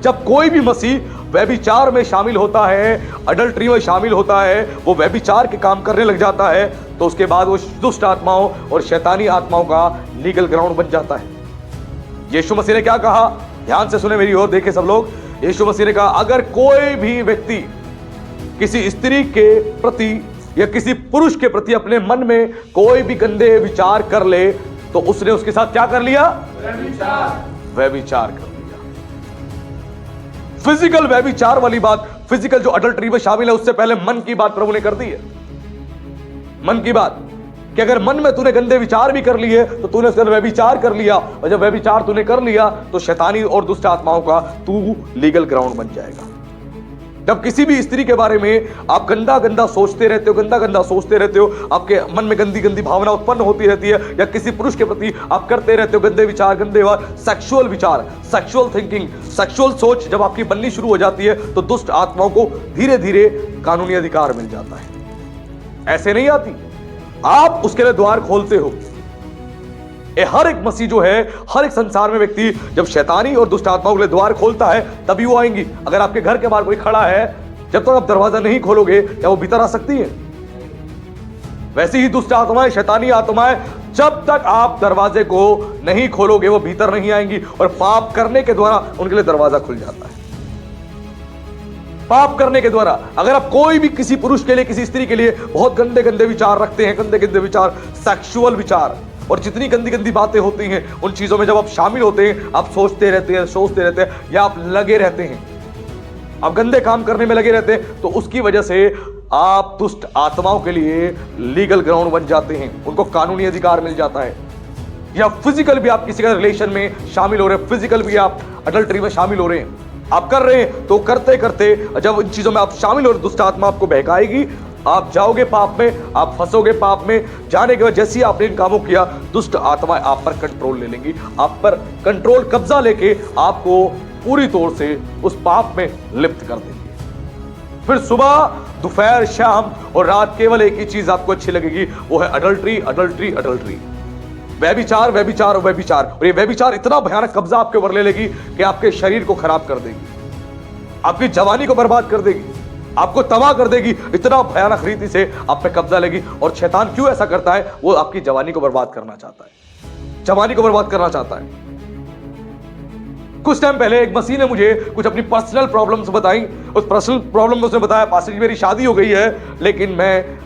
जब कोई भी मसीह व्यभिचार में शामिल होता है, अडल्ट्री में शामिल होता है, वो व्यभिचार के काम करने लग जाता है, तो उसके बाद वो दुष्ट आत्माओं और शैतानी आत्माओं का लीगल ग्राउंड बन जाता है। यीशु मसीह ने क्या कहा? ध्यान से सुने मेरी ओर, देखे सब लोग। यीशु मसीह ने कहा, अगर कोई भी व्यक्ति किसी स्त्री के प्रति या किसी पुरुष के प्रति अपने मन में कोई भी गंदे विचार कर ले, तो उसने उसके साथ क्या कर लिया? व्यभिचार कर लिया। फिजिकल व्यभिचार वाली बात, फिजिकल जो अडल्ट्री में शामिल है, उससे पहले मन की बात प्रभु ने कर दी है। मन की बात कि अगर मन में तूने गंदे विचार भी कर लिए तो तूने उसके अंदर व्यभिचार कर लिया, और जब व्यभिचार तूने कर लिया तो शैतानी और दुष्ट आत्माओं का तू लीगल ग्राउंड बन जाएगा। जब किसी भी स्त्री के बारे में आप गंदा गंदा सोचते रहते हो, गंदा गंदा सोचते रहते हो, आपके मन में गंदी गंदी भावना उत्पन्न होती रहती है, या किसी पुरुष के प्रति आप करते रहते हो गंदे विचार, गंदे सेक्सुअल विचार, सेक्सुअल थिंकिंग, सेक्सुअल सोच जब आपकी बननी शुरू हो जाती है, तो दुष्ट आत्माओं को धीरे धीरे कानूनी अधिकार मिल जाता है। ऐसे नहीं आती, आप उसके लिए द्वार खोलते हो। हर एक मसीह जो है, हर एक संसार में व्यक्ति जब शैतानी और दुष्ट आत्माओं के लिए द्वार खोलता है, तभी वो आएंगी। अगर आपके घर के बाहर कोई खड़ा है, जब तक आप दरवाजा नहीं खोलोगे, क्या वो भीतर आ सकती है? वैसे ही दुष्ट आत्माएं, शैतानी आत्माएं, जब तक आप दरवाजे को नहीं खोलोगे, वो भीतर नहीं आएंगी, और पाप करने के द्वारा उनके लिए दरवाजा खुल जाता है। पाप करने के द्वारा अगर आप कोई भी किसी पुरुष के लिए, किसी स्त्री के लिए बहुत गंदे गंदे विचार रखते हैं, गंदे गंदे विचार, सेक्सुअल विचार, और जितनी गंदी गंदी बातें होती हैं, उन चीजों में जब आप शामिल होते हैं, आप सोचते रहते हैं, या आप लगे रहते हैं, आप गंदे काम करने में लगे रहते हैं, तो उसकी वजह से आप दुष्ट आत्माओं के लिए लीगल ग्राउंड बन जाते हैं, उनको कानूनी अधिकार मिल जाता है। या फिजिकल भी आप किसी का रिलेशन में शामिल हो रहे हैं, फिजिकल भी आप अडल्ट्री में शामिल हो रहे हैं, आप कर रहे हैं, तो करते करते जब इन चीजों में आप शामिल हो रहे, दुष्ट आत्मा आपको बहकाएगी, आप जाओगे पाप में, आप फंसोगे पाप में। जाने के बाद जैसे ही आपने इन कामों किया, दुष्ट आत्माएं आप पर कंट्रोल ले लेंगी, आप पर कंट्रोल, कब्जा लेके आपको पूरी तौर से उस पाप में लिप्त कर देंगी। फिर सुबह, दोपहर, शाम और रात केवल एक ही चीज आपको अच्छी लगेगी, वो है अडल्ट्री, अडल्ट्री, अडल्ट्री, व्यभिचार, व्यभिचार और व्यभिचार। और ये व्यभिचार इतना भयानक कब्जा आपके ऊपर ले लेगी कि आपके शरीर को खराब कर देगी, आपकी जवानी को बर्बाद कर देगी, आपको तबाह कर देगी, इतना भयानक रीति से आप पे कब्जा लेगी। और शैतान क्यों ऐसा करता है? वो आपकी जवानी को बर्बाद करना चाहता है, जवानी को बर्बाद करना चाहता है। कुछ टाइम पहले एक मसीह ने मुझे कुछ अपनी पर्सनल प्रॉब्लम्स बताई। उस पर्सनल प्रॉब्लम में उसने बताया, पास्टर जी मेरी शादी हो गई है, लेकिन मैं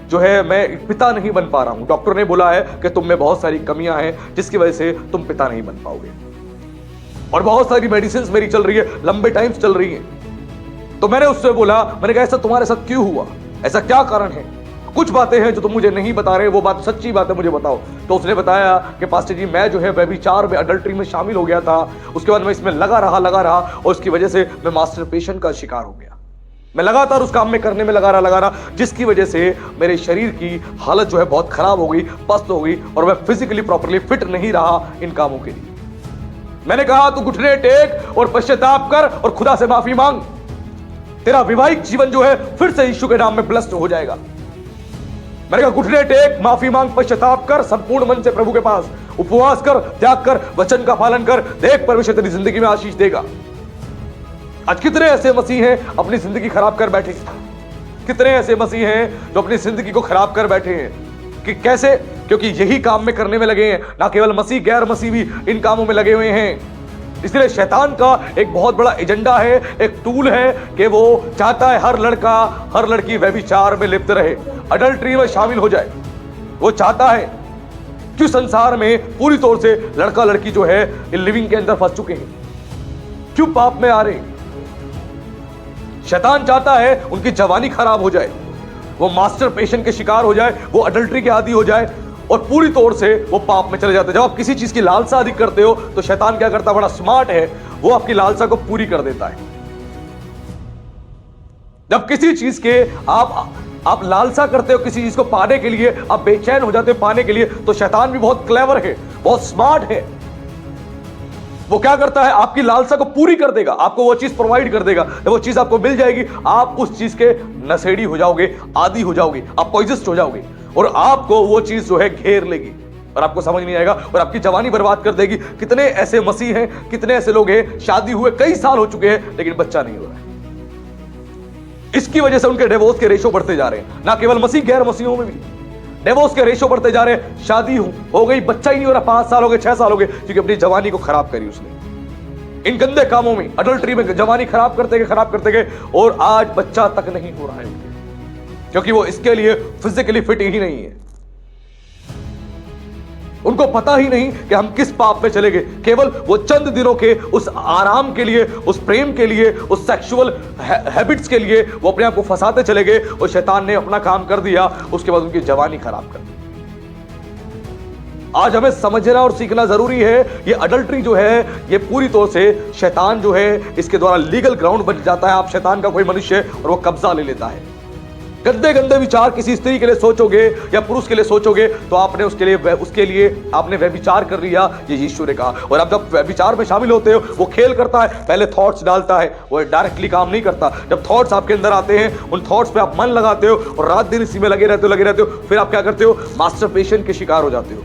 पिता नहीं बन पा रहा हूं। डॉक्टर ने बोला है कि तुम में बहुत सारी कमियां हैं, जिसकी वजह से तुम पिता नहीं बन पाओगे, और बहुत सारी मेडिसिन मेरी चल रही है, लंबे टाइम चल रही है। तो मैंने उससे बोला, मैंने कहा ऐसा तुम्हारे साथ क्यों हुआ, ऐसा क्या कारण है? कुछ बातें हैं जो तुम मुझे नहीं बता रहे, वो बात सच्ची बात है, मुझे बताओ। तो उसने बताया कि पास्टर जी मैं व्यभिचार में, अडल्ट्री में शामिल हो गया था, उसके बाद मैं इसमें लगा रहा, और उसकी वजह से मैं मास्टरबेशन का शिकार हो गया। मैं लगातार उस काम में करने में लगा रहा, जिसकी वजह से मेरे शरीर की हालत बहुत खराब हो गई, पस्त हो गई, और मैं फिजिकली प्रॉपरली फिट नहीं रहा इन कामों के लिए। मैंने कहा तू घुटने टेक और पश्चाताप कर और खुदा से माफी मांग, तेरा वैवाहिक जीवन फिर से यीशु के नाम में ब्लेस्ड हो जाएगा। मैंने कहा घुटने टेक, माफी मांग, पश्चाताप कर, संपूर्ण मन से प्रभु के पास उपवास कर, त्याग कर, वचन का पालन कर, देख परमेश्वर तेरी जिंदगी में आशीष देगा। आज कितने ऐसे मसीह हैं अपनी जिंदगी खराब कर बैठे, कितने ऐसे मसीह हैं जो अपनी जिंदगी को खराब कर बैठे हैं। कि कैसे? क्योंकि यही काम में करने में लगे हैं। ना केवल मसीह, गैर मसीह भी इन कामों में लगे हुए हैं। इसलिए शैतान का एक बहुत बड़ा एजेंडा है, एक टूल है कि वो चाहता है हर लड़का, हर लड़की व्यभिचार में लिप्त रहे, अडल्ट्री में शामिल हो जाए। वो चाहता है कि संसार में पूरी तौर से लड़का लड़की लिविंग के अंदर फंस चुके हैं, क्यों पाप में आ रहे हैं। शैतान चाहता है उनकी जवानी खराब हो जाए, वो मास्टरबेशन के शिकार हो जाए, वो अडल्ट्री के आदी हो जाए, और पूरी तौर से वो पाप में चले जाते हैं। जब आप किसी चीज की लालसा अधिक करते हो, तो शैतान क्या करता है, बड़ा स्मार्ट है, वो आपकी लालसा को पूरी कर देता है। जब किसी चीज के आप लालसा करते हो, किसी चीज को पाने के लिए आप बेचैन हो जाते हो पाने के लिए, तो शैतान भी बहुत क्लेवर है, बहुत स्मार्ट है। वो क्या करता है, आपकी लालसा को पूरी कर देगा, आपको वो चीज प्रोवाइड कर देगा। जब वो चीज आपको मिल जाएगी, आप उस चीज के नशेड़ी हो जाओगे, आदी हो जाओगे, आप पॉइजस्ट हो जाओगे, और आपको वो चीज घेर लेगी। और आपको समझ नहीं आएगा और आपकी जवानी बर्बाद कर देगी। कितने ऐसे मसीह हैं, कितने ऐसे लोग हैं, शादी हुए कई साल हो चुके हैं लेकिन बच्चा नहीं हो रहा है। इसकी वजह से उनके डिवोर्स के रेशो बढ़ते जा रहे हैं। ना केवल मसीह, गैर मसीहों में भी डिवोर्स के रेशो बढ़ते जा रहे हैं। शादी हो गई, बच्चा ही नहीं हो रहा, 5 साल हो गए, 6 साल हो गए, क्योंकि अपनी जवानी को खराब करी उसने इन गंदे कामों में, अडल्ट्री में जवानी खराब करते गए और आज बच्चा तक नहीं हो रहा है उनके, क्योंकि वो इसके लिए फिजिकली फिट ही नहीं है। उनको पता ही नहीं कि हम किस पाप में चले गए। केवल वो चंद दिनों के उस आराम के लिए, उस प्रेम के लिए, उस सेक्सुअल हैबिट्स के लिए वो अपने आप को फंसाते चले गए और शैतान ने अपना काम कर दिया। उसके बाद उनकी जवानी खराब कर दी। आज हमें समझना और सीखना जरूरी है। ये अडल्ट्री जो है, ये पूरी तौर से शैतान जो है, इसके द्वारा लीगल ग्राउंड बन जाता है। आप शैतान का कोई मनुष्य और वो कब्जा ले लेता है। गंदे गंदे विचार किसी स्त्री के लिए सोचोगे या पुरुष के लिए सोचोगे तो आपने उसके लिए आपने व्यभिचार कर लिया, ये यीशु ने कहा। और अब जब व्यभिचार में शामिल होते हो, वो खेल करता है, पहले थॉट्स डालता है, वो डायरेक्टली काम नहीं करता। जब थॉट्स आपके अंदर आते हैं, उन थॉट्स पे आप मन लगाते हो और रात दिन इसी में लगे रहते हो, फिर आप क्या करते हो, मास्टरबेशन के शिकार हो जाते हो।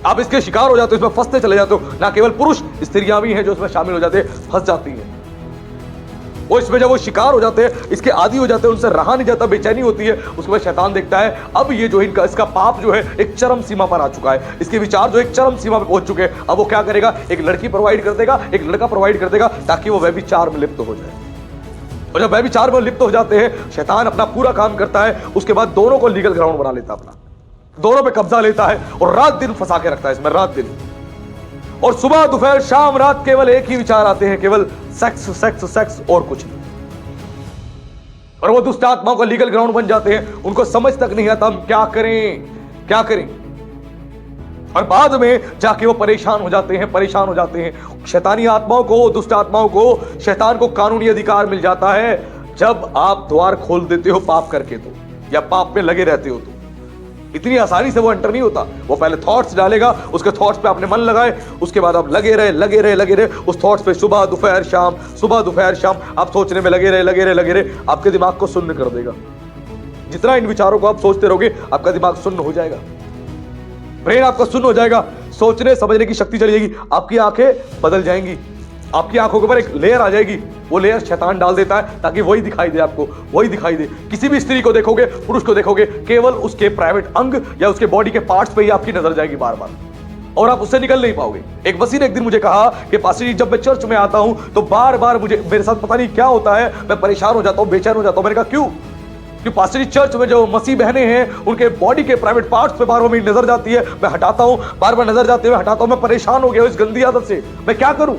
आप इसके शिकार हो जाते हो, इसमें फंसते चले जाते हो। ना केवल पुरुष, स्त्रियां भी हैं जो इसमें शामिल हो जाते हैं, फंस जाती हैं। वो इसमें जब वो शिकार हो जाते हैं, इसके आदी हो जाते हैं, उनसे रहा नहीं जाता, बेचैनी होती है। उसके बाद शैतान देखता है अब ये जो इसका पाप जो है एक चरम सीमा पर आ चुका है, इसके विचार जो एक चरम सीमा पर पहुंच चुके हैं। अब वो क्या करेगा, एक लड़की प्रोवाइड कर देगा, एक लड़का प्रोवाइड कर देगा, ताकि वो व्यभिचार में लिप्त हो जाए। और जब व्यभिचार में लिप्त हो जाते हैं, शैतान अपना पूरा काम करता है। उसके बाद दोनों को लीगल ग्राउंड बना लेता है, अपना दोनों पे कब्जा लेता है और रात दिन फंसा के रखता है इसमें, रात दिन। और सुबह दोपहर शाम रात केवल एक ही विचार आते हैं, केवल सेक्स सेक्स सेक्स और कुछ नहीं। और वो दुष्ट आत्माओं का लीगल ग्राउंड बन जाते हैं। उनको समझ तक नहीं आता हम क्या करें। और बाद में जाके वो परेशान हो जाते हैं। शैतानी आत्माओं को, दुष्ट आत्माओं को, शैतान को कानूनी अधिकार मिल जाता है जब आप द्वार खोल देते हो पाप करके, तो या पाप में लगे रहते हो तो। इतनी आसानी से वो एंटर नहीं होता। वो पहले थॉट्स डालेगा, उसके थॉट्स पे आपने मन लगाए, उसके बाद आप लगे रहे उस थॉट्स पे सुबह दोपहर शाम आप सोचने में लगे रहे। आपके दिमाग को सुन्न कर देगा। जितना इन विचारों को आप सोचते रहोगे, आपका दिमाग सुन्न हो जाएगा, ब्रेन आपका सुन्न हो जाएगा, सोचने समझने की शक्ति चली जाएगी, आपकी आंखें बदल जाएंगी, आपकी आंखों के ऊपर एक लेयर आ जाएगी। वो लेयर शैतान डाल देता है ताकि वही दिखाई दे आपको, वही दिखाई दे। किसी भी स्त्री को देखोगे, पुरुष को देखोगे, केवल उसके प्राइवेट अंग या उसके बॉडी के पार्ट्स पे ही आपकी नजर जाएगी बार बार, और आप उससे निकल नहीं पाओगे। एक वसीर ने एक दिन मुझे कहा कि पास्टर जी, जब मैं चर्च में आता हूं तो बार बार मेरे साथ पता नहीं क्या होता है, मैं परेशान हो जाता हूं, बेचैन हो जाता हूं। मैंने कहा क्यों? कि पास्टर जी, चर्च में जो मसीह बहनें हैं, उनके बॉडी के प्राइवेट पार्ट्स पे बार बार मेरी नजर जाती है, मैं हटाता हूं, बार बार नजर जाते हुए हटाता हूं, मैं परेशान हो गया इस गंदी आदत से, मैं क्या करूं?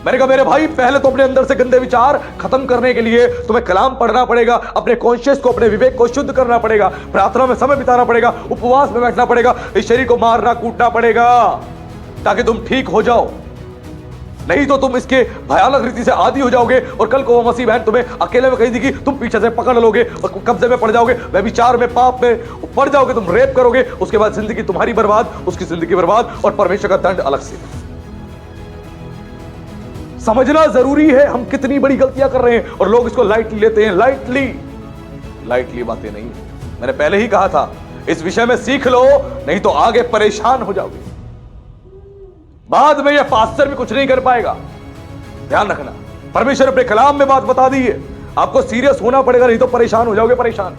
मैंने कहा मेरे भाई, पहले तो अपने अंदर से गंदे विचार खत्म करने के लिए तुम्हें कलाम पढ़ना पड़ेगा, अपने कॉन्शियस को, अपने विवेक को शुद्ध करना पड़ेगा, प्रार्थना में समय बिताना पड़ेगा, उपवास में बैठना पड़ेगा, इस शरीर को मारना कूटना पड़ेगा ताकि तुम ठीक हो जाओ। नहीं तो तुम इसके भयानक रीति से आदी हो जाओगे और कल को वो मसीह बहन तुम्हें अकेले में कहीं दिखी, तुम पीछे से पकड़ लोगे और कब्जे में पड़ जाओगे, व्यभिचार में, पाप में पड़ जाओगे, तुम रेप करोगे। उसके बाद जिंदगी तुम्हारी बर्बाद, उसकी जिंदगी बर्बाद, और परमेश्वर का दंड अलग से। समझना जरूरी है हम कितनी बड़ी गलतियां कर रहे हैं और लोग इसको लाइटली लेते हैं। लाइटली बातें नहीं। मैंने पहले ही कहा था, इस विषय में सीख लो, नहीं तो आगे परेशान हो जाओगे। बाद में यह पास्टर भी कुछ नहीं कर पाएगा। ध्यान रखना, परमेश्वर अपने कलाम में बात बता दी है, आपको सीरियस होना पड़ेगा, नहीं तो परेशान हो जाओगे, परेशान।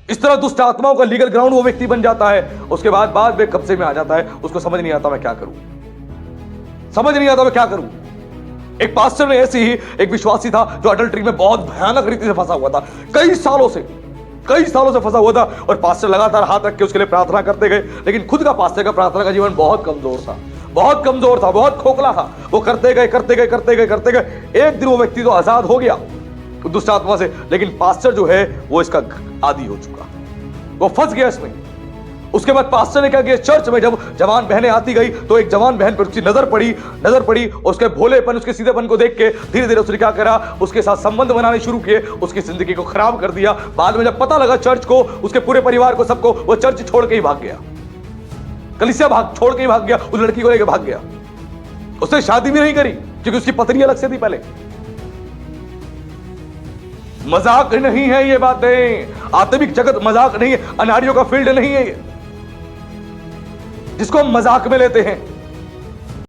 इस तरह दुष्ट आत्माओं का लीगल ग्राउंड वो व्यक्ति बन जाता है। उसके बाद में कब्जे में आ जाता है, उसको समझ नहीं आता मैं क्या करूं, एक पास्टर ने ऐसे ही, एक विश्वासी था जो अडल्ट्री में बहुत भयानक रीति से फंसा हुआ था, कई सालों से फंसा हुआ था। और पास्टर लगातार हाथ रख के उसके लिए प्रार्थना करते गए, लेकिन खुद का पास्टर का प्रार्थना का जीवन बहुत कमजोर था, बहुत खोखला था। वो करते गए। एक दिन वो व्यक्ति तो आजाद हो गया दुष्ट आत्मा से, लेकिन पास्टर जो है वो इसका आदी हो चुका, वो फंस गया इसमें। उसके बाद पास्टर ने क्या किया, चर्च में जब जवान बहनें आती गई तो एक जवान बहन पर उसकी नजर पड़ी, उसके भोलेपन, उसके सीधेपन को देख के धीरे धीरे उसने क्या करा, उसके साथ संबंध बनाने शुरू किए, उसकी जिंदगी को खराब कर दिया। बाद में जब पता लगा चर्च को, उसके पूरे परिवार को, सबको, वो चर्च छोड़ के ही भाग गया, कलीसिया छोड़ के ही भाग गया, उस लड़की को लेकर भाग गया। उसने शादी भी नहीं करी क्योंकि उसकी पत्नी अलग से थी पहले। मजाक नहीं है ये बातें, आत्मिक जगत मजाक नहीं है, अनाड़ियों का फील्ड नहीं है ये जिसको हम मजाक में लेते हैं।